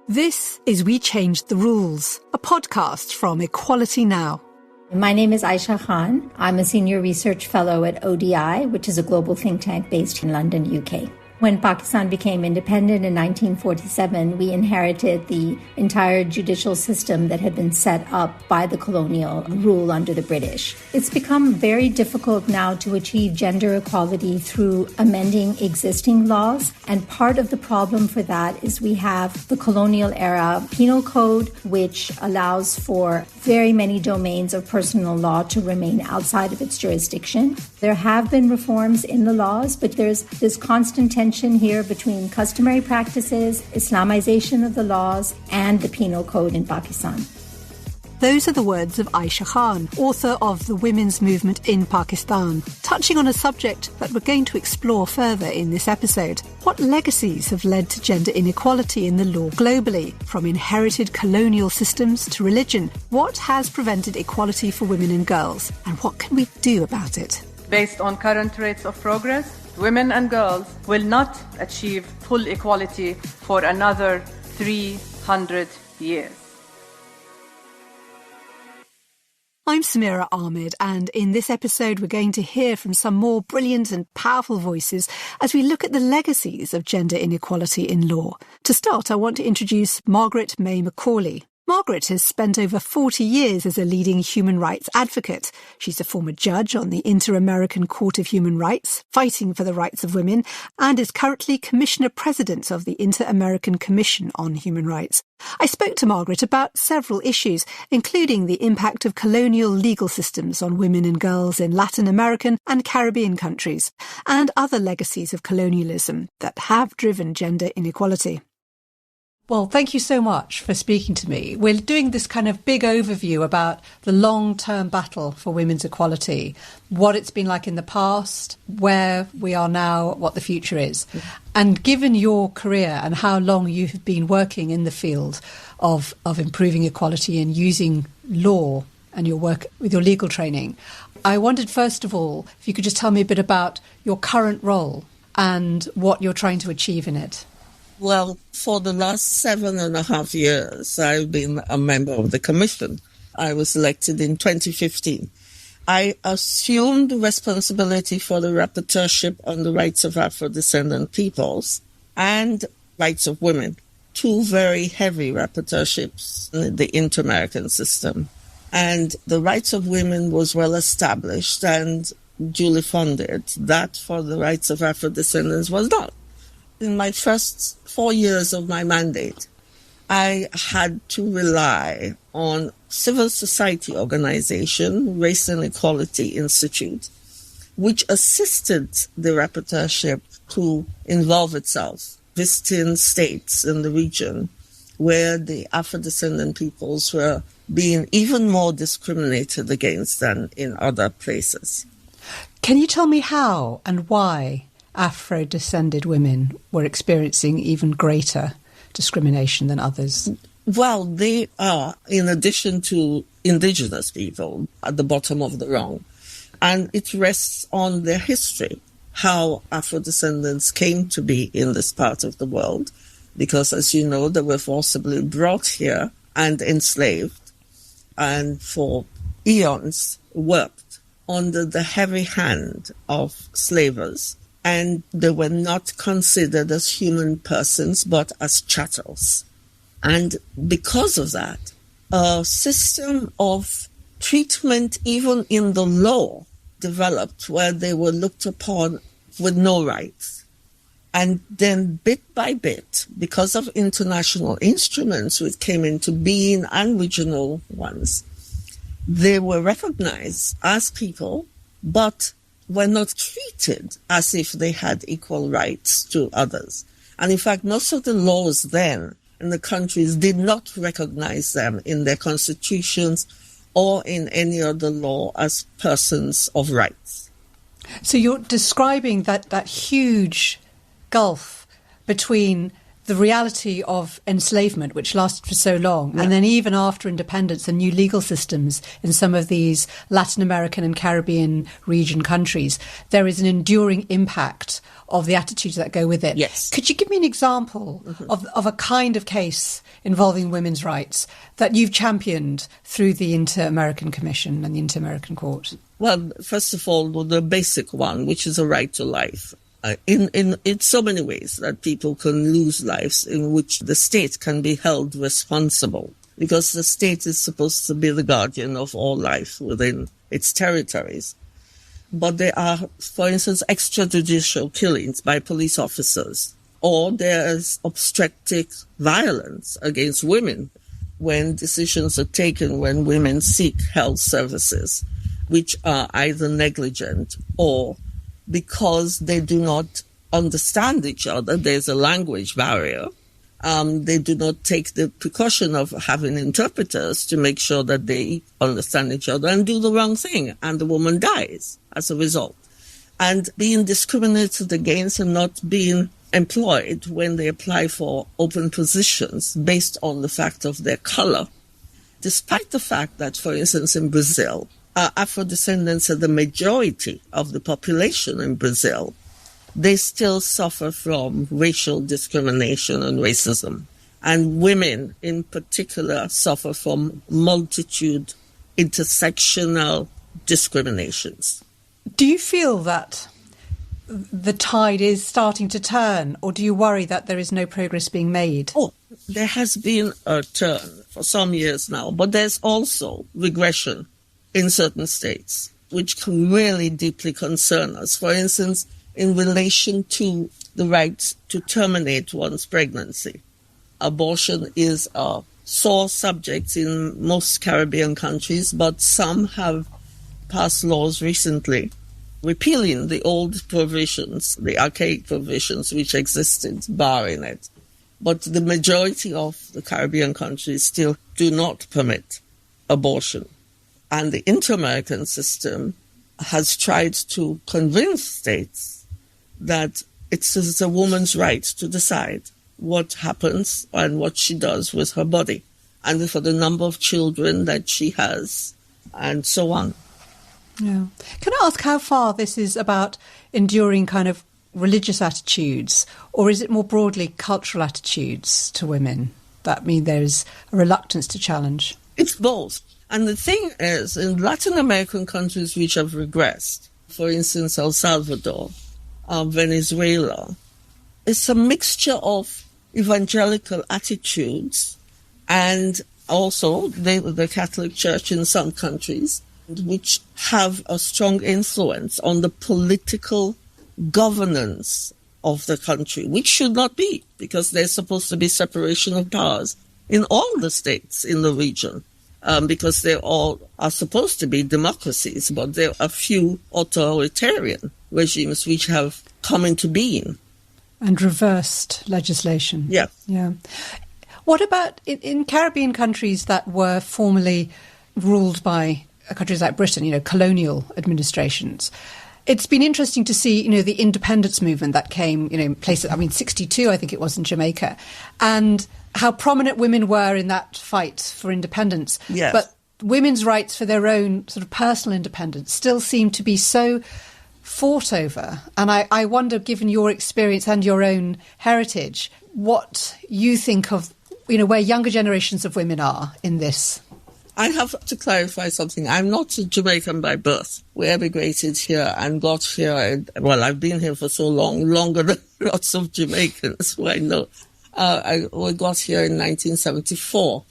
This is We Changed the Rules, a podcast from Equality Now. My name is Aisha Khan. I'm a senior research fellow at ODI, which is a global think tank based in London, UK. When Pakistan became independent in 1947, we inherited the entire judicial system that had been set up by the colonial rule under the British. It's become very difficult now to achieve gender equality through amending existing laws. And part of the problem for that is we have the colonial era penal code, which allows for very many domains of personal law to remain outside of its jurisdiction. There have been reforms in the laws, but there's this constant tension here between customary practices, Islamization of the laws, and the penal code in Pakistan. Those are the words of Aisha Khan, author of The Women's Movement in Pakistan, touching on a subject that we're going to explore further in this episode. What legacies have led to gender inequality in the law globally, from inherited colonial systems to religion? What has prevented equality for women and girls, and what can we do about it? Based on current rates of progress, women and girls will not achieve full equality for another 300 years. I'm Samira Ahmed, and in this episode we're going to hear from some more brilliant and powerful voices as we look at the legacies of gender inequality in law. To start, I want to introduce Margarette Macaulay. Margarette has spent over 40 years as a leading human rights advocate. She's a former judge on the Inter-American Court of Human Rights, fighting for the rights of women, and is currently Commissioner-President of the Inter-American Commission on Human Rights. I spoke to Margarette about several issues, including the impact of colonial legal systems on women and girls in Latin American and Caribbean countries, and other legacies of colonialism that have driven gender inequality. Well, thank you so much for speaking to me. We're doing this kind of big overview about the long-term battle for women's equality, what it's been like in the past, where we are now, what the future is. And given your career and how long you have been working in the field of improving equality and using law and your work with your legal training, I wondered, first of all, if you could just tell me a bit about your current role and what you're trying to achieve in it. Well, for the last 7.5 years, I've been a member of the Commission. I was elected in 2015. I assumed responsibility for the rapporteurship on the rights of Afro-descendant peoples and rights of women, two very heavy rapporteurships in the Inter-American system. And the rights of women was well established and duly funded. That for the rights of Afro-descendants was not. In my first 4 years of my mandate, I had to rely on civil society organization, Race and Equality Institute, which assisted the rapporteurship to involve itself, visiting states in the region where the Afro-descendant peoples were being even more discriminated against than in other places. Can you tell me how and why Afro-descended women were experiencing even greater discrimination than others? Well, they are, in addition to indigenous people, at the bottom of the rung. And it rests on their history, how Afro-descendants came to be in this part of the world. Because, as you know, they were forcibly brought here and enslaved, and for eons worked under the heavy hand of slavers. And they were not considered as human persons, but as chattels. And because of that, a system of treatment, even in the law, developed where they were looked upon with no rights. And then bit by bit, because of international instruments which came into being and regional ones, they were recognized as people, but were not treated as if they had equal rights to others. And in fact, most of the laws then in the countries did not recognize them in their constitutions or in any other law as persons of rights. So you're describing that huge gulf between the reality of enslavement, which lasted for so long, and then even after independence and new legal systems in some of these Latin American and Caribbean region countries, there is an enduring impact of the attitudes that go with it. Yes. Could you give me an example of a kind of case involving women's rights that you've championed through the Inter-American Commission and the Inter-American Court? Well, first of all, the basic one, which is a right to life. In so many ways that people can lose lives in which the state can be held responsible, because the state is supposed to be the guardian of all life within its territories. But there are, for instance, extrajudicial killings by police officers, or there is obstetric violence against women when decisions are taken when women seek health services, which are either negligent or because they do not understand each other. There's a language barrier. They do not take the precaution of having interpreters to make sure that they understand each other and do the wrong thing, and the woman dies as a result. And being discriminated against and not being employed when they apply for open positions based on the fact of their color, despite the fact that, for instance, in Brazil, Afro-descendants are the majority of the population in Brazil, they still suffer from racial discrimination and racism. And women in particular suffer from multitude intersectional discriminations. Do you feel that the tide is starting to turn, or do you worry that there is no progress being made? Oh, there has been a turn for some years now, but there's also regression in certain states, which can really deeply concern us. For instance, in relation to the right to terminate one's pregnancy. Abortion is a sore subject in most Caribbean countries, but some have passed laws recently repealing the old provisions, the archaic provisions which existed, barring it. But the majority of the Caribbean countries still do not permit abortion. And the inter-American system has tried to convince states that it is a woman's right to decide what happens and what she does with her body, and for the number of children that she has, and so on. Yeah. Can I ask how far this is about enduring kind of religious attitudes, or is it more broadly cultural attitudes to women that mean there's a reluctance to challenge? It's both. And the thing is, in Latin American countries which have regressed, for instance, El Salvador, Venezuela, it's a mixture of evangelical attitudes and also the Catholic Church in some countries, which have a strong influence on the political governance of the country, which should not be, because there's supposed to be separation of powers in all the states in the region. Because they all are supposed to be democracies, but there are a few authoritarian regimes which have come into being. And reversed legislation. Yeah. Yeah. What about in Caribbean countries that were formerly ruled by countries like Britain, colonial administrations? It's been interesting to see, the independence movement that came, in places, 62, I think it was, in Jamaica, and how prominent women were in that fight for independence. Yes. But women's rights for their own sort of personal independence still seem to be so fought over. And I wonder, given your experience and your own heritage, what you think of, where younger generations of women are in this. I have to clarify something. I'm not a Jamaican by birth. We emigrated here and got here. I've been here for so long, longer than lots of Jamaicans who I know. We got here in 1974.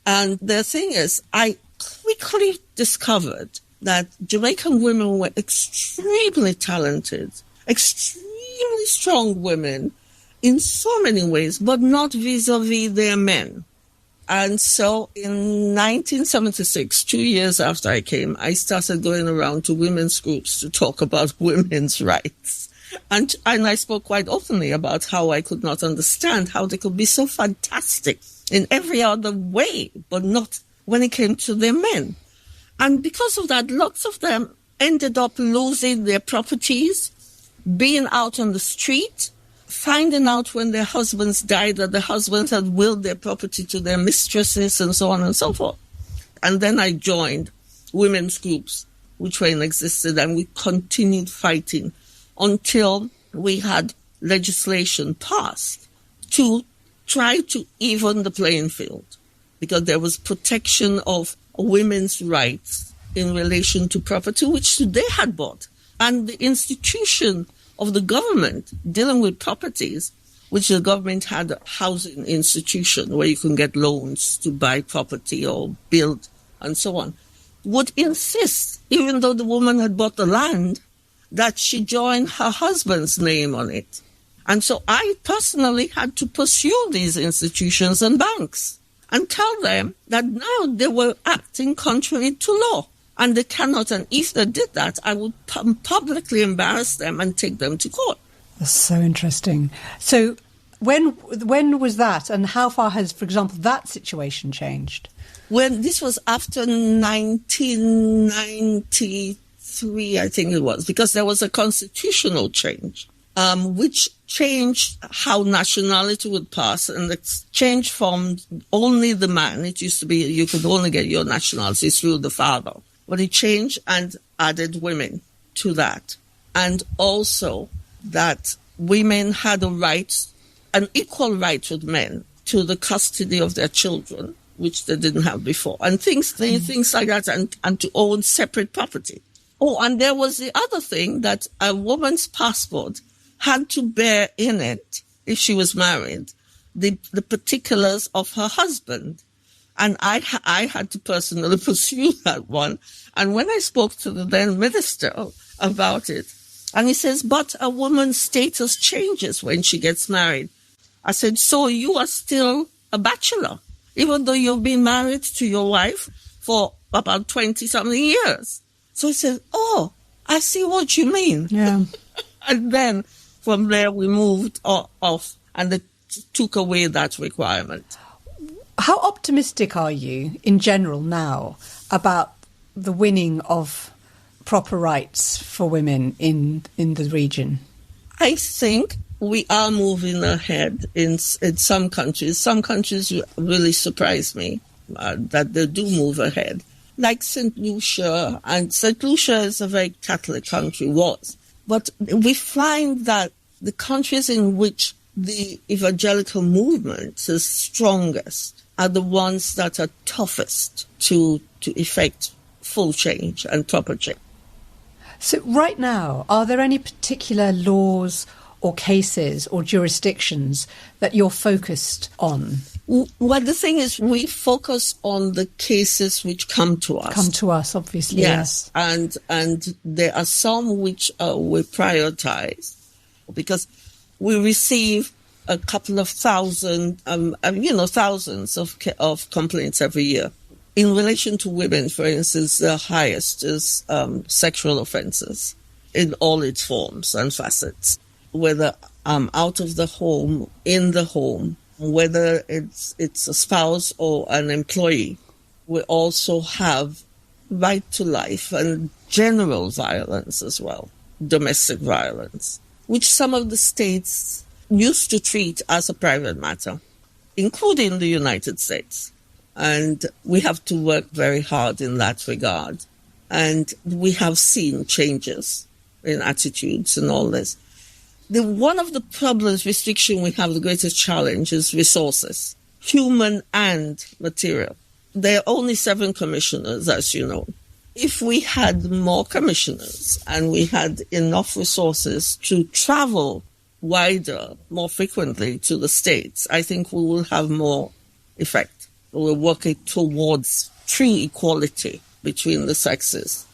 And the thing is, I quickly discovered that Jamaican women were extremely talented, extremely strong women in so many ways, but not vis-a-vis their men. And so in 1976, 2 years after I came, I started going around to women's groups to talk about women's rights. And I spoke quite openly about how I could not understand how they could be so fantastic in every other way, but not when it came to their men. And because of that, lots of them ended up losing their properties, being out on the street, finding out when their husbands died that the husbands had willed their property to their mistresses and so on and so forth. And then I joined women's groups, which were in existence, and we continued fighting until we had legislation passed to try to even the playing field, because there was protection of women's rights in relation to property, which they had bought. And the institution of the government dealing with properties, which the government had a housing institution where you can get loans to buy property or build and so on, would insist, even though the woman had bought the land, that she join her husband's name on it. And so I personally had to pursue these institutions and banks and tell them that now they were acting contrary to law and they cannot. And if they did that, I would publicly embarrass them and take them to court. That's so interesting. So when was that, and how far has, for example, that situation changed? When this was after 1993, I think it was, because there was a constitutional change, which changed how nationality would pass, and it changed from only the man. It used to be you could only get your nationality through the father, but it changed and added women to that, and also that women had a right, an equal right with men, to the custody of their children, which they didn't have before, and things like that, and to own separate property. Oh, and there was the other thing that a woman's passport had to bear in it, if she was married, the particulars of her husband. And I had to personally pursue that one. And when I spoke to the then minister about it, and he says, but a woman's status changes when she gets married. I said, so you are still a bachelor, even though you've been married to your wife for about 20-something years. So he said, oh, I see what you mean. Yeah. And then from there we moved off, and they took away that requirement. How optimistic are you in general now about the winning of proper rights for women in the region? I think we are moving ahead in some countries. Some countries really surprise me that they do move ahead, like St. Lucia. And St. Lucia is a very Catholic country, was. But we find that the countries in which the evangelical movement is strongest are the ones that are toughest to effect full change and proper change. So right now, are there any particular laws or cases or jurisdictions that you're focused on? Well, the thing is, we focus on the cases which come to us. Come to us, obviously. Yes. And there are some which we prioritize because we receive a couple of thousand, thousands of complaints every year. In relation to women, for instance, the highest is sexual offences in all its forms and facets, whether out of the home, in the home, whether it's a spouse or an employee. We also have right to life and general violence as well, domestic violence, which some of the states used to treat as a private matter, including the United States. And we have to work very hard in that regard. And we have seen changes in attitudes and all this. One of the problems, restriction we have, the greatest challenge is resources, human and material. There are only 7 commissioners, as you know. If we had more commissioners and we had enough resources to travel wider, more frequently to the states, I think we will have more effect. We're working towards true equality between the sexes.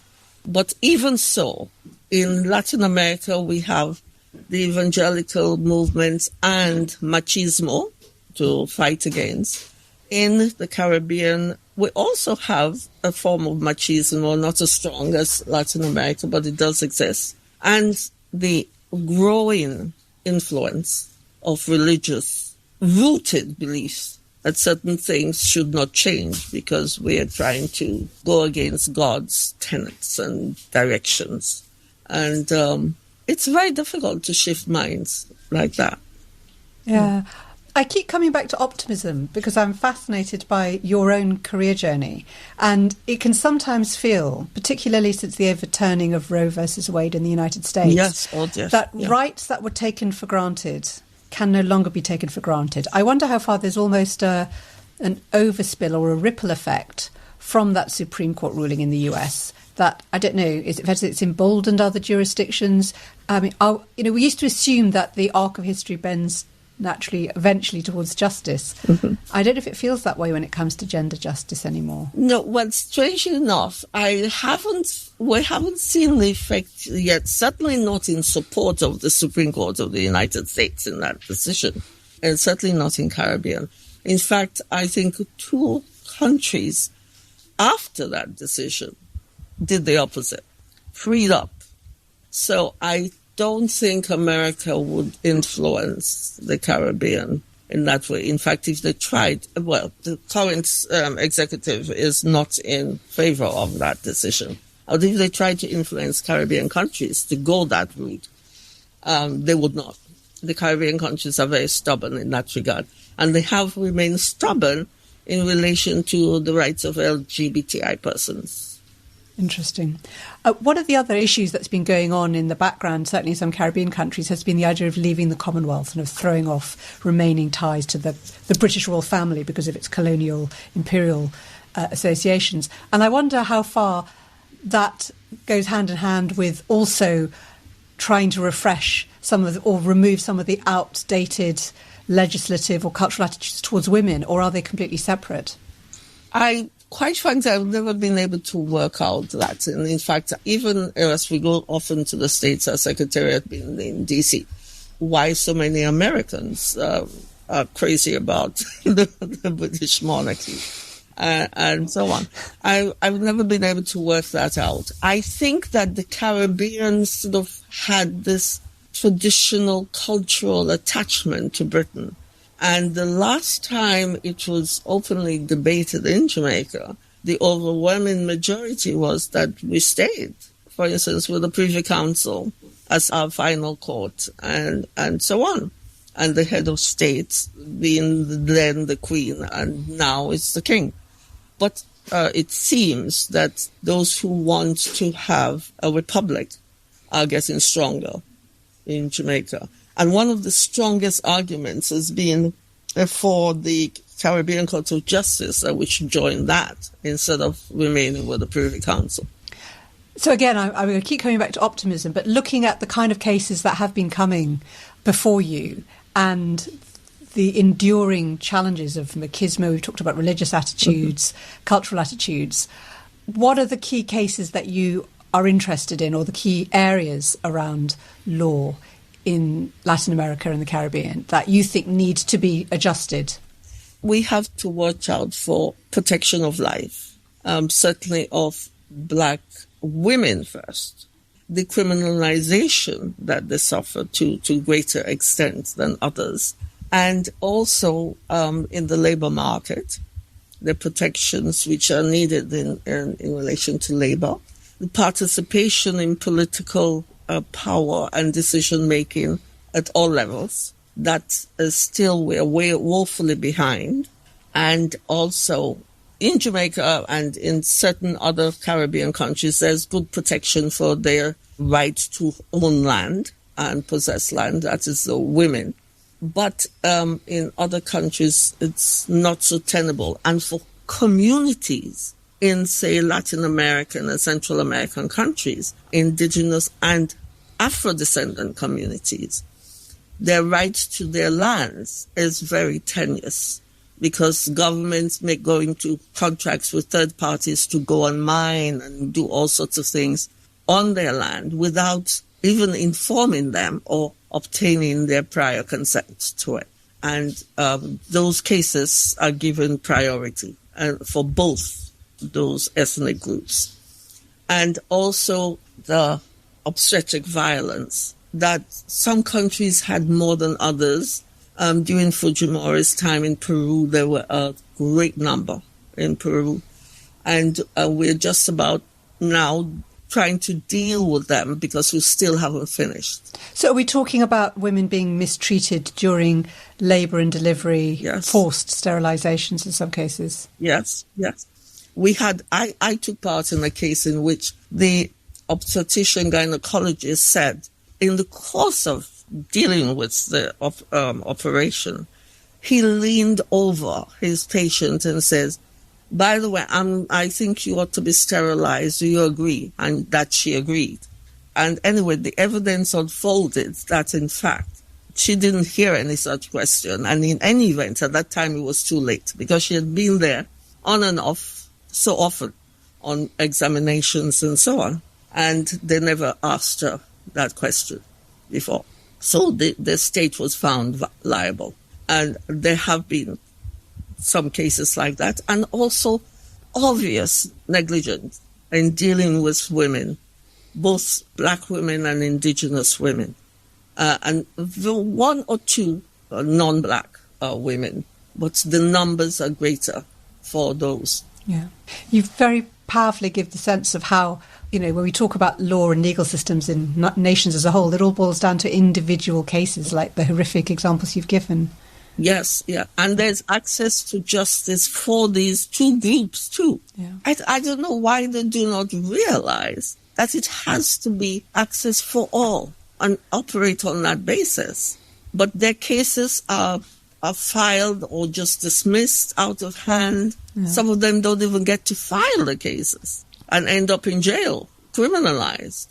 But even so, in Latin America, we have the evangelical movements and machismo to fight against. In the Caribbean, we also have a form of machismo, not as strong as Latin America, but it does exist. And the growing influence of religious rooted beliefs that certain things should not change because we are trying to go against God's tenets and directions. And it's very difficult to shift minds like that. Yeah. I keep coming back to optimism because I'm fascinated by your own career journey. And it can sometimes feel, particularly since the overturning of Roe versus Wade in the United States, that rights that were taken for granted can no longer be taken for granted. I wonder how far there's almost an overspill or a ripple effect from that Supreme Court ruling in the US that, I don't know, it's emboldened other jurisdictions. I mean, we used to assume that the arc of history bends naturally, eventually towards justice. Mm-hmm. I don't know if it feels that way when it comes to gender justice anymore. No, well, strangely enough, we haven't seen the effect yet, certainly not in support of the Supreme Court of the United States in that decision, and certainly not in Caribbean. In fact, I think 2 countries after that decision did the opposite, freed up. So I don't think America would influence the Caribbean in that way. In fact, if they tried, well, the current executive is not in favor of that decision. But if they tried to influence Caribbean countries to go that route, they would not. The Caribbean countries are very stubborn in that regard. And they have remained stubborn in relation to the rights of LGBTI persons. Interesting. One of the other issues that's been going on in the background, certainly in some Caribbean countries, has been the idea of leaving the Commonwealth and of throwing off remaining ties to the British royal family because of its colonial, imperial associations. And I wonder how far that goes hand in hand with also trying to refresh or remove some of the outdated legislative or cultural attitudes towards women, or are they completely separate? Quite frankly, I've never been able to work out that. And in fact, even as we go often to the States, our secretariat being in D.C., why so many Americans are crazy about the British monarchy and so on. I've never been able to work that out. I think that the Caribbean sort of had this traditional cultural attachment to Britain. And the last time it was openly debated in Jamaica, the overwhelming majority was that we stayed, for instance, with the Privy Council as our final court and so on. And the head of state being then the Queen, and now it's the King. But it seems that those who want to have a republic are getting stronger in Jamaica. And one of the strongest arguments has been for the Caribbean Court of Justice, which joined that instead of remaining with the Privy Council. So again, I'm going to keep coming back to optimism, but looking at the kind of cases that have been coming before you and the enduring challenges of machismo, we've talked about religious attitudes, cultural attitudes, what are the key cases that you are interested in, or the key areas around law in Latin America and the Caribbean that you think need to be adjusted? We have to watch out for protection of life, certainly of Black women first. The criminalization that they suffer to greater extent than others. And also in the labor market, the protections which are needed in relation to labor. The participation in political power and decision-making at all levels. That is still we're woefully behind. And also in Jamaica and in certain other Caribbean countries, there's good protection for their right to own land and possess land, that is the women. But in other countries, it's not so tenable. And for communities in, say, Latin American and Central American countries, indigenous and Afro-descendant communities, their right to their lands is very tenuous because governments may go into contracts with third parties to go and mine and do all sorts of things on their land without even informing them or obtaining their prior consent to it. And those cases are given priority for both those ethnic groups. And also the obstetric violence that some countries had more than others. During Fujimori's time in Peru, there were a great number in Peru. And we're just about now trying to deal with them because we still haven't finished. So are we talking about women being mistreated during labour and delivery, yes. Forced sterilisations in some cases? Yes, yes. I took part in a case in which the obstetrician gynecologist said, in the course of dealing with the operation, he leaned over his patient and says, by the way, I think you ought to be sterilized. Do you agree? And that she agreed. And anyway, the evidence unfolded that, in fact, she didn't hear any such question. And in any event, at that time, it was too late because she had been there on and off so often on examinations and so on. And they never asked her that question before. So the state was found liable. And there have been some cases like that, and also obvious negligence in dealing with women, both black women and indigenous women, and the one or two non-black women, but the numbers are greater for those. Yeah. You very powerfully give the sense of how, when we talk about law and legal systems in nations as a whole, it all boils down to individual cases like the horrific examples you've given. Yes, yeah. And there's access to justice for these two groups too. Yeah. I don't know why they do not realize that it has to be access for all and operate on that basis. But their cases are filed or just dismissed out of hand. Yeah. Some of them don't even get to file the cases and end up in jail, criminalized.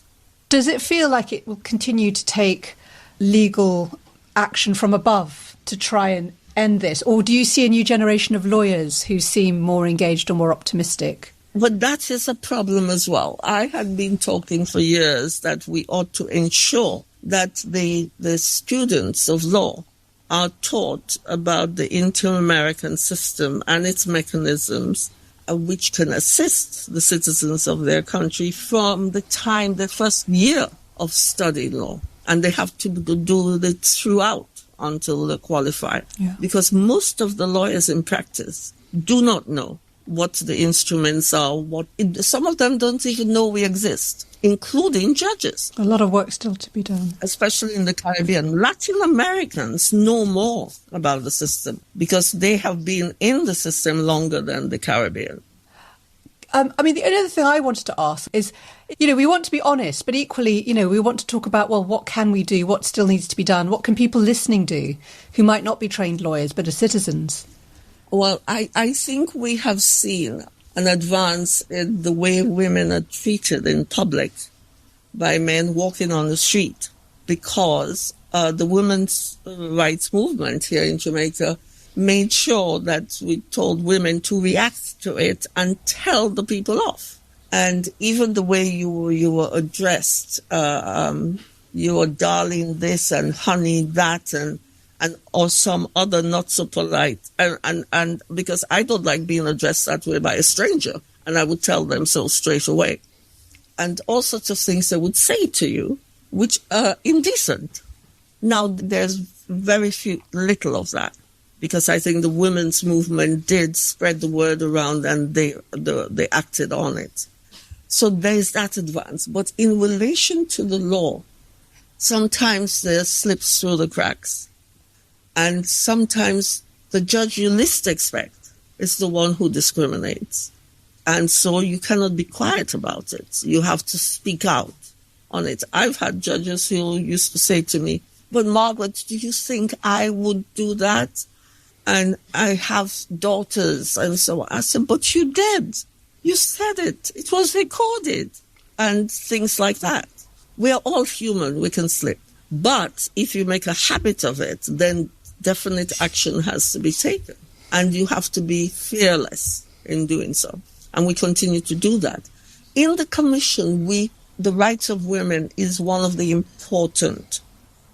Does it feel like it will continue to take legal action from above to try and end this? Or do you see a new generation of lawyers who seem more engaged or more optimistic? But that is a problem as well. I had been talking for years that we ought to ensure that the students of law are taught about the inter-American system and its mechanisms, which can assist the citizens of their country from the time, the first year of studying law. And they have to do it throughout until they qualify. Yeah. Because most of the lawyers in practice do not know what the instruments are. Some of them don't even know we exist, including judges. A lot of work still to be done. Especially in the Caribbean. Latin Americans know more about the system because they have been in the system longer than the Caribbean. The only other thing I wanted to ask is, we want to be honest, but equally, we want to talk about, well, what can we do? What still needs to be done? What can people listening do who might not be trained lawyers but are citizens? Well, I think we have seen an advance in the way women are treated in public by men walking on the street because the women's rights movement here in Jamaica made sure that we told women to react to it and tell the people off. And even the way you were addressed, you were darling this and honey that and or some other not so polite. And because I don't like being addressed that way by a stranger, and I would tell them so straight away. And all sorts of things they would say to you, which are indecent. Now, there's very little of that, because I think the women's movement did spread the word around and they acted on it. So there's that advance. But in relation to the law, sometimes there slips through the cracks. And sometimes the judge you least expect is the one who discriminates. And so you cannot be quiet about it. You have to speak out on it. I've had judges who used to say to me, "But Margaret, do you think I would do that? And I have daughters," and so on. I said, "But you did. You said it. It was recorded." And things like that. We are all human. We can slip. But if you make a habit of it, then definite action has to be taken. And you have to be fearless in doing so. And we continue to do that. In the Commission, the rights of women is one of the important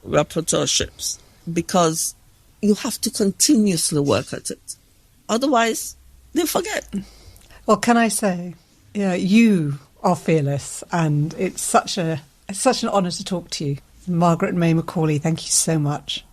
rapporteurships because you have to continuously work at it. Otherwise, they forget. Well, can I say, you are fearless, and it's such an honour to talk to you. Margaret May Macaulay, thank you so much.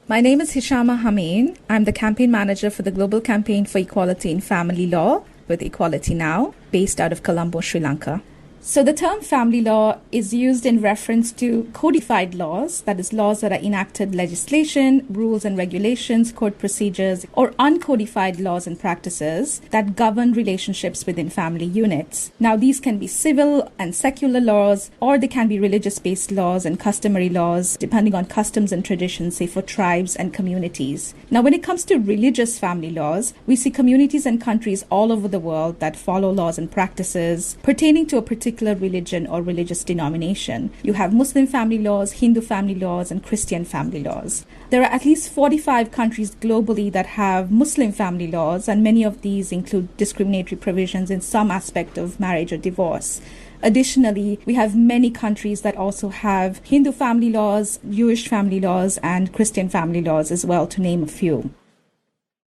My name is Hishama Hameen. I'm the campaign manager for the Global Campaign for Equality in Family Law, with Equality Now, based out of Colombo, Sri Lanka. So the term family law is used in reference to codified laws, that is, laws that are enacted legislation, rules and regulations, court procedures, or uncodified laws and practices that govern relationships within family units. Now, these can be civil and secular laws, or they can be religious-based laws and customary laws, depending on customs and traditions, say, for tribes and communities. Now, when it comes to religious family laws, we see communities and countries all over the world that follow laws and practices pertaining to a particular religion or religious denomination. You have Muslim family laws, Hindu family laws, and Christian family laws. There are at least 45 countries globally that have Muslim family laws, and many of these include discriminatory provisions in some aspect of marriage or divorce. Additionally, we have many countries that also have Hindu family laws, Jewish family laws, and Christian family laws as well, to name a few.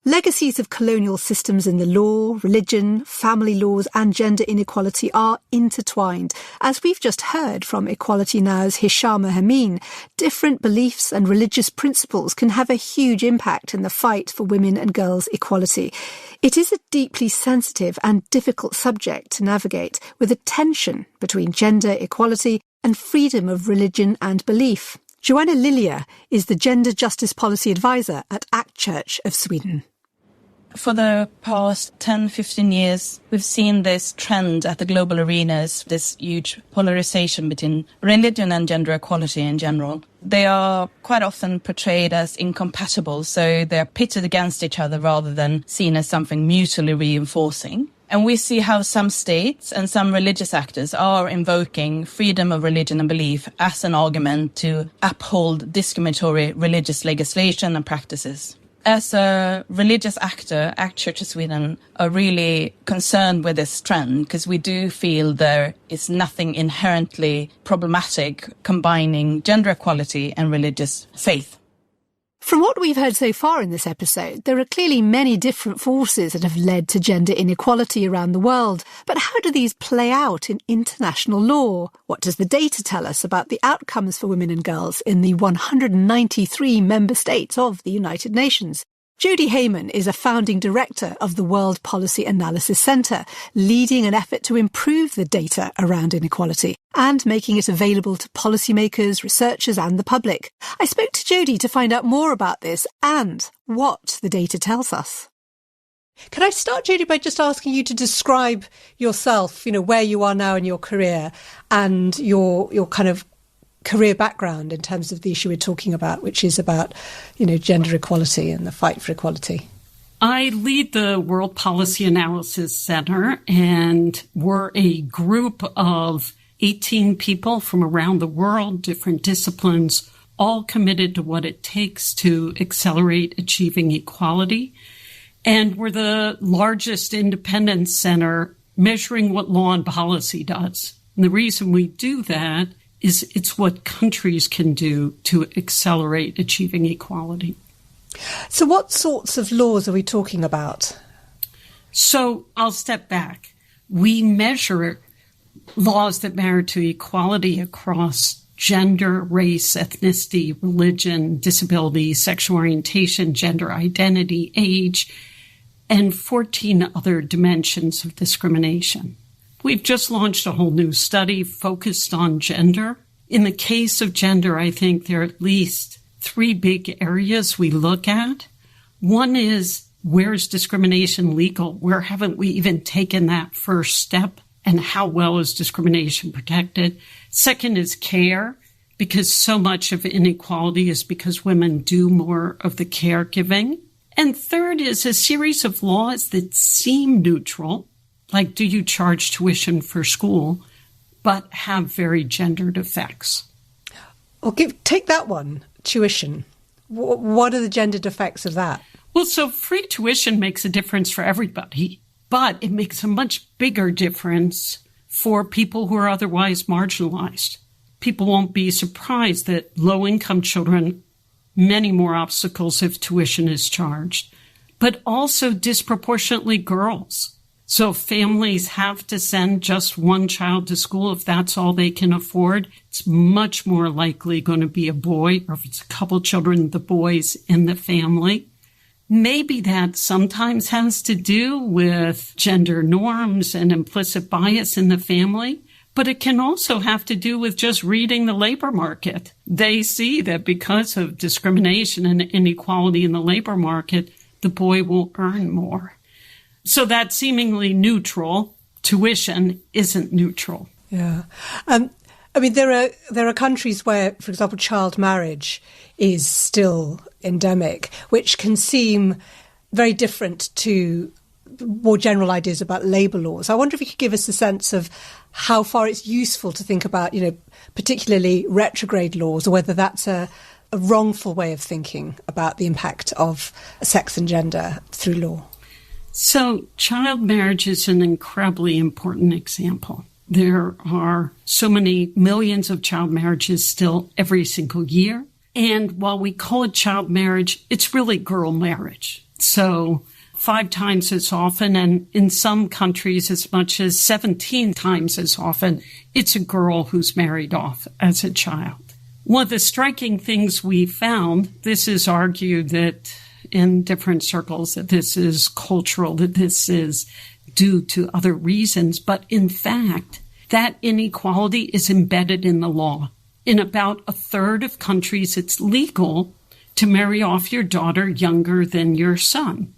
Legacies of colonial systems in the law, religion, family laws and gender inequality are intertwined. As we've just heard from Equality Now's Heymann, different beliefs and religious principles can have a huge impact in the fight for women and girls' equality. It is a deeply sensitive and difficult subject to navigate, with a tension between gender equality and freedom of religion and belief. Joanna Lilja is the Gender Justice Policy Advisor at ACT Church of Sweden. For the past 10-15 years, we've seen this trend at the global arenas, this huge polarization between religion and gender equality in general. They are quite often portrayed as incompatible, so they're pitted against each other rather than seen as something mutually reinforcing. And we see how some states and some religious actors are invoking freedom of religion and belief as an argument to uphold discriminatory religious legislation and practices. As a religious actor, ACT Church of Sweden are really concerned with this trend because we do feel there is nothing inherently problematic combining gender equality and religious faith. From what we've heard so far in this episode, there are clearly many different forces that have led to gender inequality around the world. But how do these play out in international law? What does the data tell us about the outcomes for women and girls in the 193 member states of the United Nations? Jody Heymann is a founding director of the World Policy Analysis Centre, leading an effort to improve the data around inequality and making it available to policymakers, researchers and the public. I spoke to Jody to find out more about this and what the data tells us. Can I start, Jody, by just asking you to describe yourself, where you are now in your career and your kind of career background in terms of the issue we're talking about, which is about, gender equality and the fight for equality? I lead the World Policy Analysis Center, and we're a group of 18 people from around the world, different disciplines, all committed to what it takes to accelerate achieving equality. And we're the largest independent center measuring what law and policy does. And the reason we do that is it's what countries can do to accelerate achieving equality. So what sorts of laws are we talking about? So I'll step back. We measure laws that matter to equality across gender, race, ethnicity, religion, disability, sexual orientation, gender identity, age, and 14 other dimensions of discrimination. We've just launched a whole new study focused on gender. In the case of gender, I think there are at least 3 big areas we look at. One is, where is discrimination legal? Where haven't we even taken that first step? And how well is discrimination protected? Second is care, because so much of inequality is because women do more of the caregiving. And third is a series of laws that seem neutral, like do you charge tuition for school, but have very gendered effects. Well, take that one, tuition. What are the gendered effects of that? Well, so free tuition makes a difference for everybody, but it makes a much bigger difference for people who are otherwise marginalized. People won't be surprised that low-income children, many more obstacles if tuition is charged, but also disproportionately girls. So families have to send just one child to school if that's all they can afford. It's much more likely going to be a boy, or if it's a couple children, the boys in the family. Maybe that sometimes has to do with gender norms and implicit bias in the family, but it can also have to do with just reading the labor market. They see that because of discrimination and inequality in the labor market, the boy will earn more. So that seemingly neutral tuition isn't neutral. Yeah. I mean, there are countries where, for example, child marriage is still endemic, which can seem very different to more general ideas about labour laws. I wonder if you could give us a sense of how far it's useful to think about, particularly retrograde laws, or whether that's a wrongful way of thinking about the impact of sex and gender through law. So child marriage is an incredibly important example. There are so many millions of child marriages still every single year. And while we call it child marriage, it's really girl marriage. So 5 times as often, and in some countries as much as 17 times as often, it's a girl who's married off as a child. One of the striking things we found, this is argued that in different circles, that this is cultural, that this is due to other reasons. But in fact, that inequality is embedded in the law. In about a third of countries, it's legal to marry off your daughter younger than your son.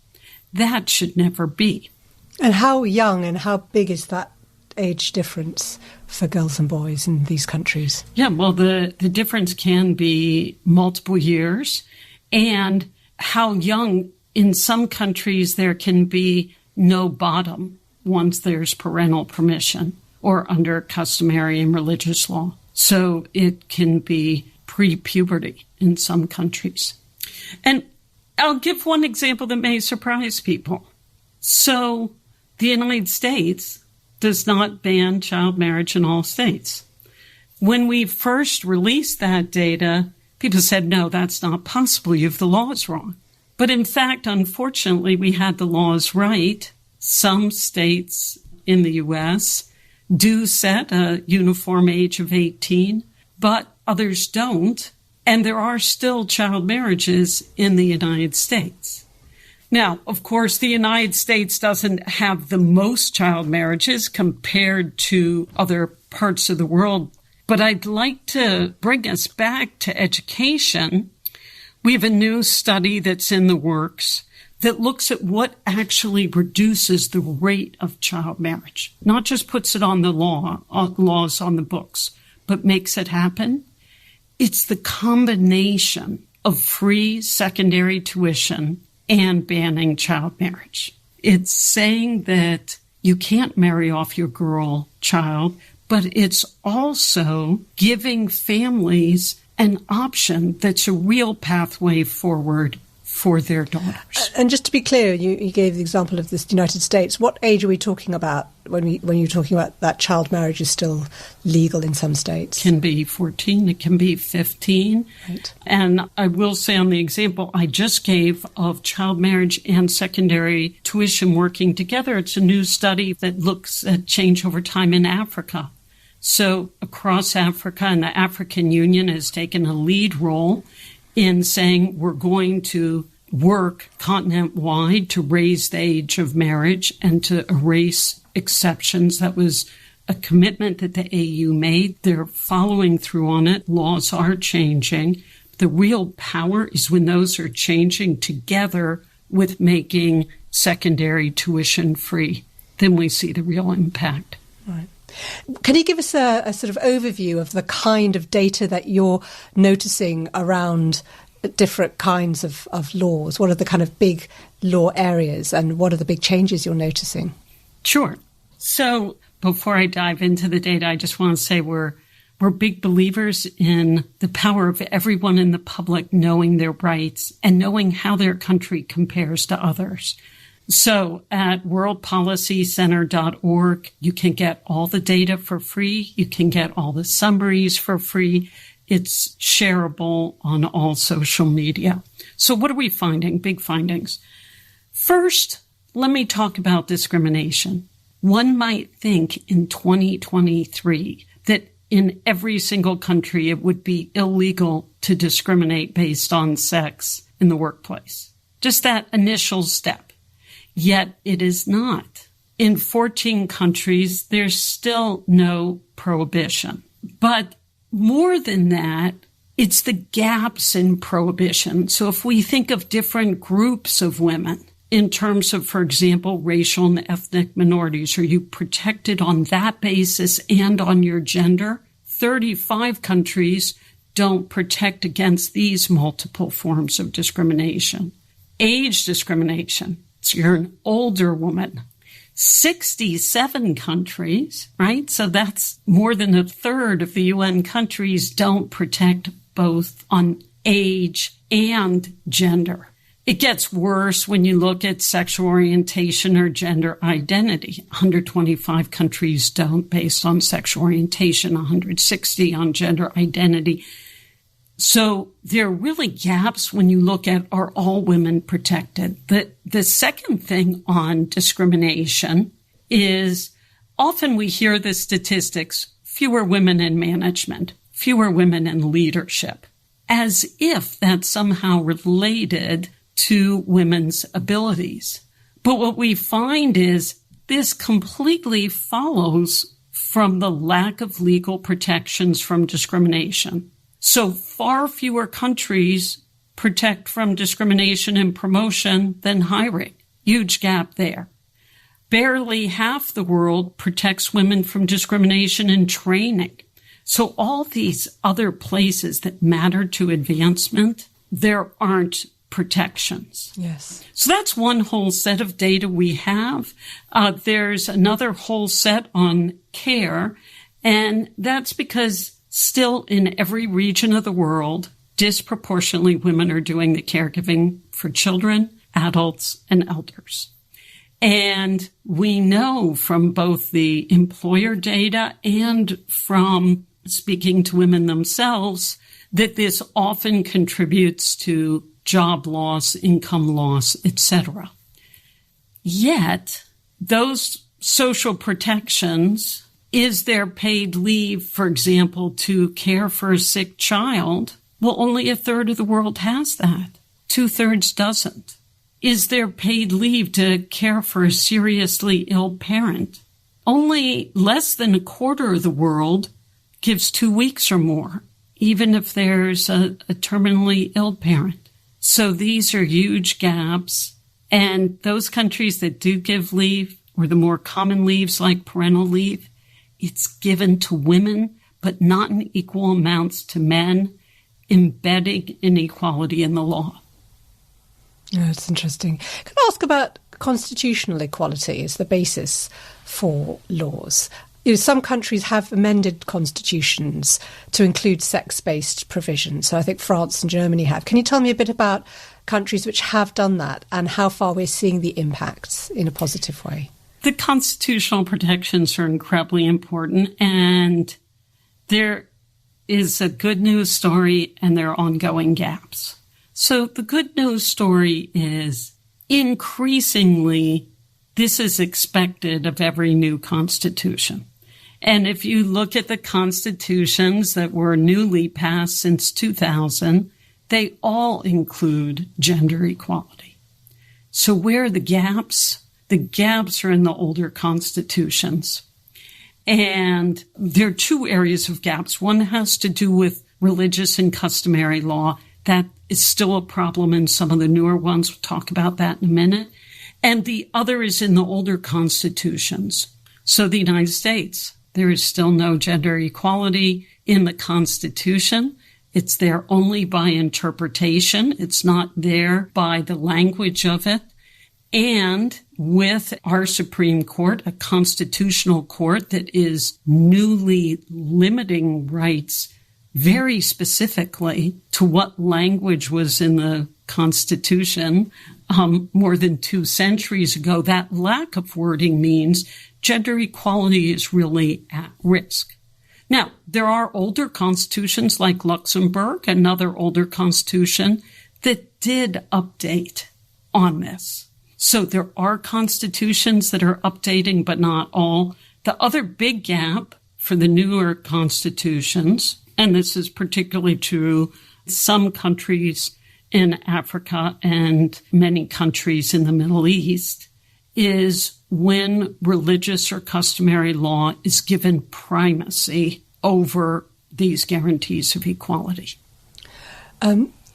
That should never be. And how young and how big is that age difference for girls and boys in these countries? Yeah, well, the difference can be multiple years. And how young, in some countries, there can be no bottom once there's parental permission or under customary and religious law. So it can be pre-puberty in some countries. And I'll give one example that may surprise people. So the United States does not ban child marriage in all states. When we first released that data, people said, no, that's not possible. You have the laws wrong. But in fact, unfortunately, we had the laws right. Some states in the U.S. do set a uniform age of 18, but others don't. And there are still child marriages in the United States. Now, of course, the United States doesn't have the most child marriages compared to other parts of the world. But I'd like to bring us back to education. We have a new study that's in the works that looks at what actually reduces the rate of child marriage, not just puts it on the laws on the books, but makes it happen. It's the combination of free secondary tuition and banning child marriage. It's saying that you can't marry off your child, but it's also giving families an option that's a real pathway forward for their daughters. And just to be clear, you gave the example of the United States. What age are we talking about when you're talking about that child marriage is still legal in some states? It can be 14, it can be 15. Right. And I will say on the example I just gave of child marriage and secondary tuition working together, it's a new study that looks at change over time in Africa. So across Africa, and the African Union has taken a lead role in saying we're going to work continent-wide to raise the age of marriage and to erase exceptions. That was a commitment that the AU made. They're following through on it. Laws are changing. The real power is when those are changing together with making secondary tuition free. Then we see the real impact. Right. Can you give us a sort of overview of the kind of data that you're noticing around different kinds of laws? What are the kind of big law areas and what are the big changes you're noticing? Sure. So before I dive into the data, I just want to say we're big believers in the power of everyone in the public knowing their rights and knowing how their country compares to others. So at worldpolicycenter.org, you can get all the data for free. You can get all the summaries for free. It's shareable on all social media. So what are we finding? Big findings. First, let me talk about discrimination. One might think in 2023 that in every single country it would be illegal to discriminate based on sex in the workplace. just that initial step. Yet it is not. In 14 countries, there's still no prohibition. But more than that, it's the gaps in prohibition. So if we think of different groups of women in terms of, for example, racial and ethnic minorities, are you protected on that basis and on your gender? 35 countries don't protect against these multiple forms of discrimination. Age discrimination. So you're an older woman. 67 countries, right? So that's more than a third of the UN countries don't protect both on age and gender. It gets worse when you look at sexual orientation or gender identity. 125 countries don't based on sexual orientation, 160 on gender identity. So there are really gaps when you look at, are all women protected? The second thing on discrimination is often we hear the statistics, fewer women in management, fewer women in leadership, as if that's somehow related to women's abilities. But what we find is this completely follows from the lack of legal protections from discrimination. So far fewer countries protect from discrimination in promotion than hiring. Huge gap there. Barely half the world protects women from discrimination in training. So all these other places that matter to advancement, there aren't protections. Yes. So that's one whole set of data we have. There's another whole set on care, and that's because still in every region of the world, disproportionately women are doing the caregiving for children, adults, and elders. And we know from both the employer data and from speaking to women themselves that this often contributes to job loss, income loss, etc. Yet, those social protections, is there paid leave, for example, to care for a sick child? Well, only a third of the world has that. 2/3 doesn't. Is there paid leave to care for a seriously ill parent? Only less than a quarter of the world gives 2 weeks or more, even if there's a terminally ill parent. So these are huge gaps. And those countries that do give leave, or the more common leaves like parental leave, it's given to women, but not in equal amounts to men, embedding inequality in the law. Yeah, that's interesting. Can I ask about constitutional equality as the basis for laws? You know, some countries have amended constitutions to include sex-based provisions. So I think France and Germany have. Can you tell me a bit about countries which have done that and how far we're seeing the impacts in a positive way? The constitutional protections are incredibly important, and there is a good news story and there are ongoing gaps. So the good news story is increasingly this is expected of every new constitution. And if you look at the constitutions that were newly passed since 2000, they all include gender equality. So where are the gaps? The gaps are in the older constitutions. And there are two areas of gaps. One has to do with religious and customary law. That is still a problem in some of the newer ones. We'll talk about that in a minute. And the other is in the older constitutions. So the United States, there is still no gender equality in the Constitution. It's there only by interpretation. It's not there by the language of it. And with our Supreme Court, a constitutional court that is newly limiting rights very specifically to what language was in the Constitution more than 2 centuries ago, that lack of wording means gender equality is really at risk. Now, there are older constitutions like Luxembourg, another older constitution, that did update on this. So there are constitutions that are updating, but not all. The other big gap for the newer constitutions, and this is particularly true in some countries in Africa and many countries in the Middle East is when religious or customary law is given primacy over these guarantees of equality.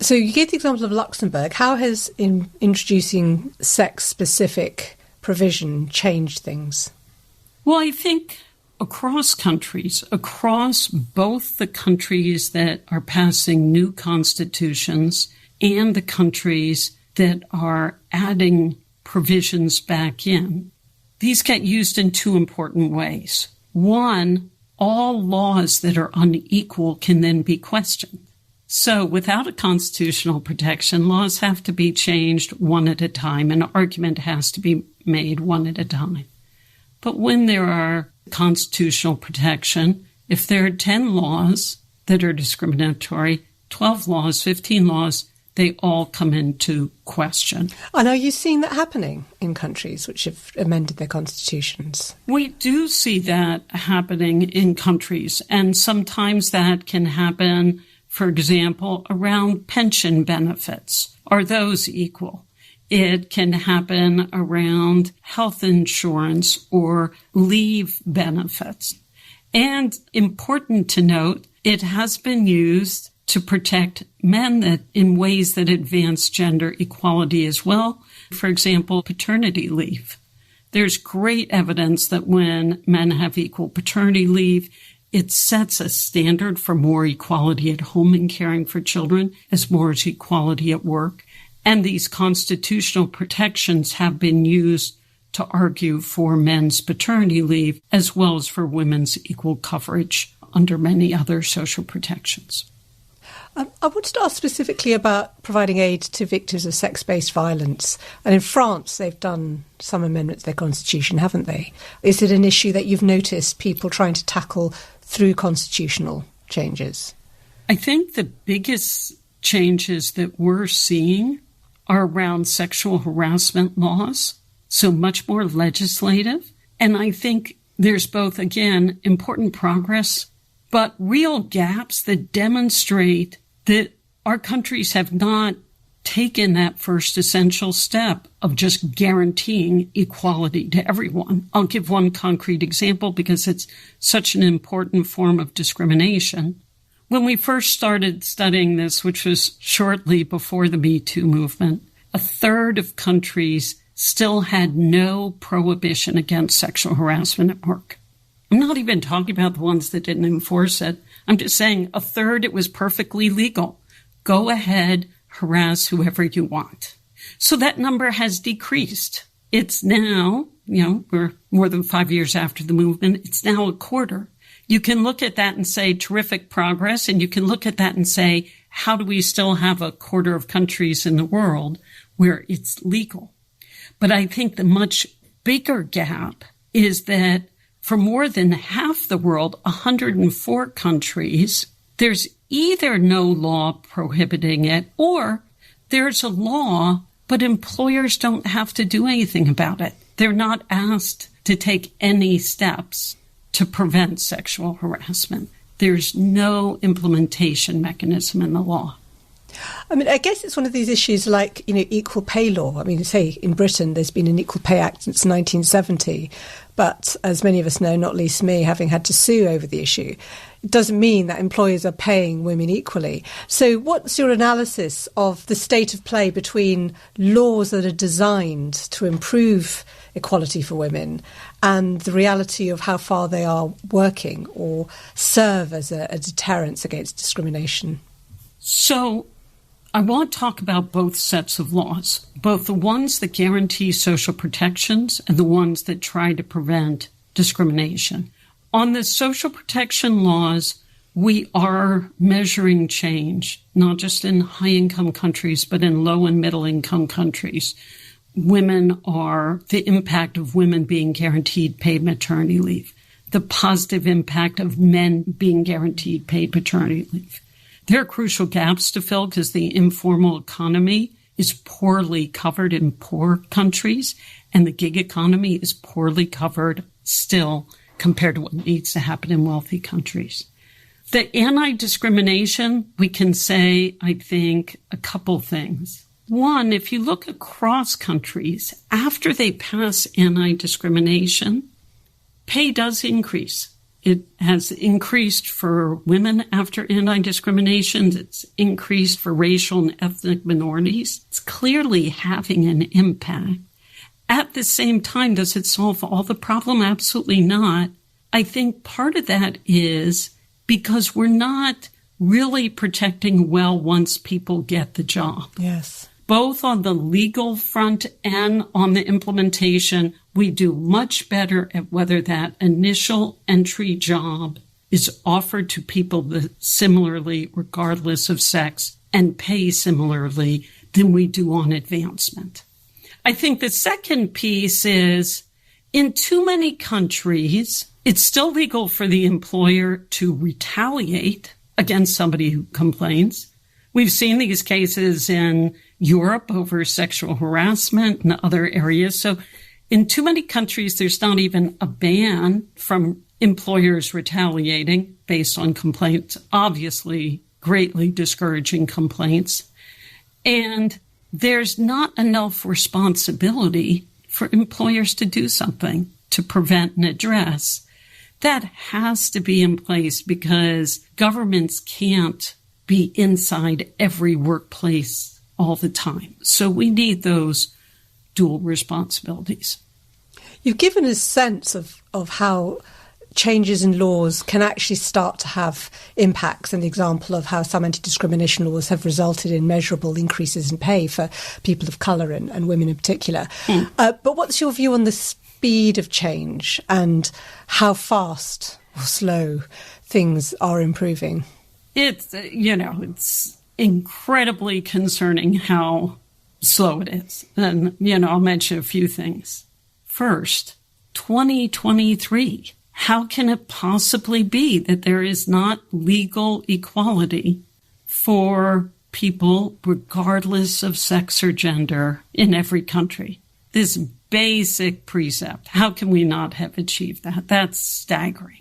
So you gave the example of Luxembourg. How has introducing sex-specific provision changed things? Well, I think across countries, across both the countries that are passing new constitutions and the countries that are adding provisions back in, these get used in two important ways. One, all laws that are unequal can then be questioned. So without a constitutional protection, laws have to be changed one at a time. An argument has to be made one at a time. But when there are constitutional protection, if there are 10 laws that are discriminatory, 12 laws, 15 laws, they all come into question. And are you seeing that happening in countries which have amended their constitutions? We do see that happening in countries, and sometimes that can happen, for example, around pension benefits. Are those equal? It can happen around health insurance or leave benefits. And important to note, it has been used to protect men that in ways that advance gender equality as well. For example, paternity leave. There's great evidence that when men have equal paternity leave, it sets a standard for more equality at home in caring for children as more as equality at work. And these constitutional protections have been used to argue for men's paternity leave as well as for women's equal coverage under many other social protections. I wanted to ask specifically about providing aid to victims of sex-based violence. And in France, they've done some amendments to their constitution, haven't they? Is it an issue that you've noticed people trying to tackle through constitutional changes? I think the biggest changes that we're seeing are around sexual harassment laws, so much more legislative. And I think there's both, again, important progress, but real gaps that demonstrate that our countries have not taken that first essential step of just guaranteeing equality to everyone. I'll give one concrete example because it's such an important form of discrimination. When we first started studying this, which was shortly before the Me Too movement, a third of countries still had no prohibition against sexual harassment at work. I'm not even talking about the ones that didn't enforce it. I'm just saying a third, it was perfectly legal. Go ahead, harass whoever you want. So that number has decreased. It's now, we're more than 5 years after the movement. It's now a quarter. You can look at that and say terrific progress, and you can look at that and say, how do we still have a quarter of countries in the world where it's legal? But I think the much bigger gap is that for more than half the world, 104 countries, there's either no law prohibiting it or there's a law, but employers don't have to do anything about it. They're not asked to take any steps to prevent sexual harassment. There's no implementation mechanism in the law. I mean, I guess it's one of these issues like, equal pay law. I mean, say in Britain, there's been an Equal Pay Act since 1970. But as many of us know, not least me, having had to sue over the issue, it doesn't mean that employers are paying women equally. So what's your analysis of the state of play between laws that are designed to improve equality for women and the reality of how far they are working or serve as a deterrence against discrimination? So I want to talk about both sets of laws, both the ones that guarantee social protections and the ones that try to prevent discrimination. On the social protection laws, we are measuring change, not just in high-income countries, but in low- and middle-income countries. The impact of women being guaranteed paid maternity leave, the positive impact of men being guaranteed paid paternity leave. There are crucial gaps to fill because the informal economy is poorly covered in poor countries, and the gig economy is poorly covered still compared to what needs to happen in wealthy countries. The anti-discrimination, we can say, I think, a couple things. One, if you look across countries, after they pass anti-discrimination, pay does increase. It has increased for women after anti-discrimination. It's increased for racial and ethnic minorities. It's clearly having an impact. At the same time, does it solve all the problem? Absolutely not. I think part of that is because we're not really protecting well once people get the job. Yes. Both on the legal front and on the implementation, we do much better at whether that initial entry job is offered to people similarly, regardless of sex, and pay similarly than we do on advancement. I think the second piece is, in too many countries, it's still legal for the employer to retaliate against somebody who complains. We've seen these cases in Europe over sexual harassment and other areas. So in too many countries, there's not even a ban from employers retaliating based on complaints, obviously greatly discouraging complaints. And there's not enough responsibility for employers to do something to prevent and address. That has to be in place because governments can't be inside every workplace all the time. So we need those dual responsibilities. You've given a sense of how changes in laws can actually start to have impacts, an example of how some anti-discrimination laws have resulted in measurable increases in pay for people of colour and women in particular. But what's your view on the speed of change and how fast or slow things are improving? It's incredibly concerning how slow it is. And, I'll mention a few things. First, 2023. How can it possibly be that there is not legal equality for people regardless of sex or gender in every country? This basic precept. How can we not have achieved that? That's staggering.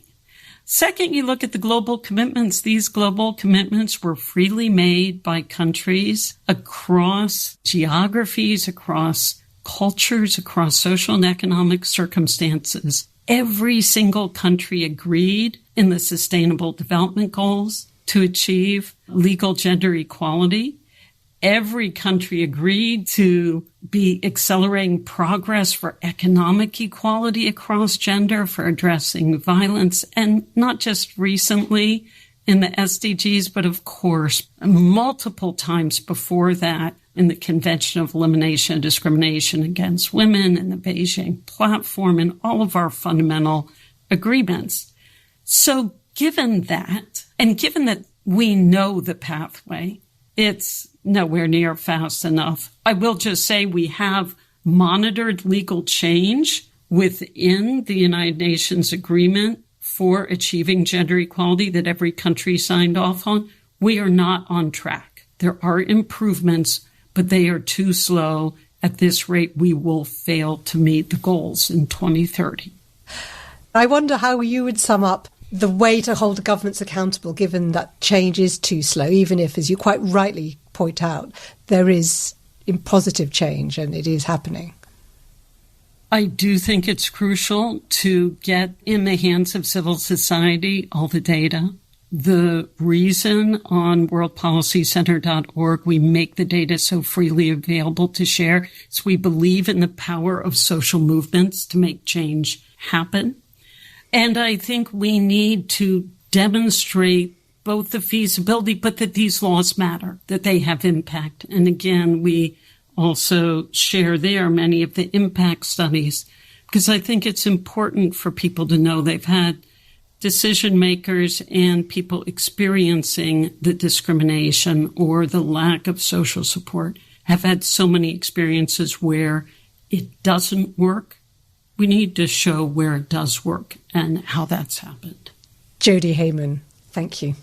Second, you look at the global commitments. These global commitments were freely made by countries across geographies, across cultures, across social and economic circumstances. Every single country agreed in the Sustainable Development Goals to achieve legal gender equality. Every country agreed to be accelerating progress for economic equality across gender, for addressing violence, and not just recently in the SDGs, but of course, multiple times before that in the Convention of Elimination of Discrimination Against Women and the Beijing Platform and all of our fundamental agreements. So given that, and given that we know the pathway, it's nowhere near fast enough. I will just say we have monitored legal change within the United Nations agreement for achieving gender equality that every country signed off on. We are not on track. There are improvements, but they are too slow. At this rate, we will fail to meet the goals in 2030. I wonder how you would sum up the way to hold governments accountable, given that change is too slow, even if, as you quite rightly point out, there is positive change and it is happening. I do think it's crucial to get in the hands of civil society all the data. The reason on worldpolicycenter.org we make the data so freely available to share is we believe in the power of social movements to make change happen. And I think we need to demonstrate both the feasibility, but that these laws matter, that they have impact. And again, we also share there many of the impact studies, because I think it's important for people to know they've had decision makers and people experiencing the discrimination or the lack of social support have had so many experiences where it doesn't work. We need to show where it does work and how that's happened. Jody Heymann, thank you.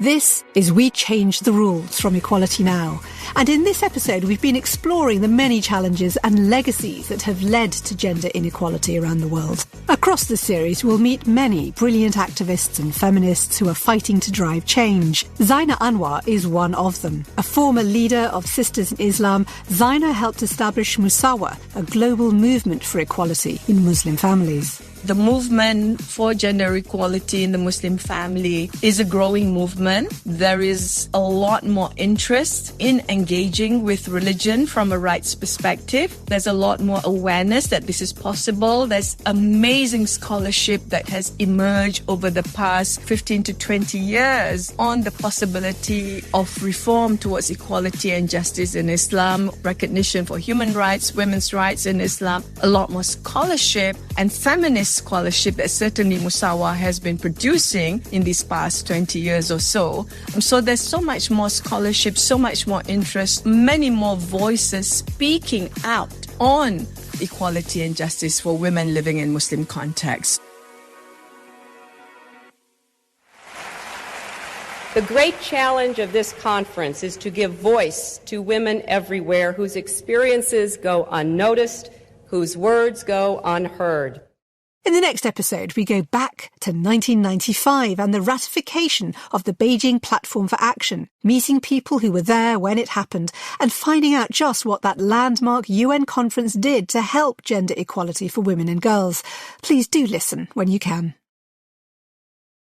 This is We Change the Rules from Equality Now. And in this episode, we've been exploring the many challenges and legacies that have led to gender inequality around the world. Across the series, we'll meet many brilliant activists and feminists who are fighting to drive change. Zaina Anwar is one of them. A former leader of Sisters in Islam, Zaina helped establish Musawa, a global movement for equality in Muslim families. The movement for gender equality in the Muslim family is a growing movement. There is a lot more interest in engaging with religion from a rights perspective. There's a lot more awareness that this is possible. There's amazing scholarship that has emerged over the past 15 to 20 years on the possibility of reform towards equality and justice in Islam, recognition for human rights, women's rights in Islam, a lot more scholarship and feminist scholarship that certainly Musawa has been producing in these past 20 years or so. So there's so much more scholarship, so much more interest, many more voices speaking out on equality and justice for women living in Muslim contexts. The great challenge of this conference is to give voice to women everywhere whose experiences go unnoticed, whose words go unheard. In the next episode, we go back to 1995 and the ratification of the Beijing Platform for Action, meeting people who were there when it happened and finding out just what that landmark UN conference did to help gender equality for women and girls. Please do listen when you can.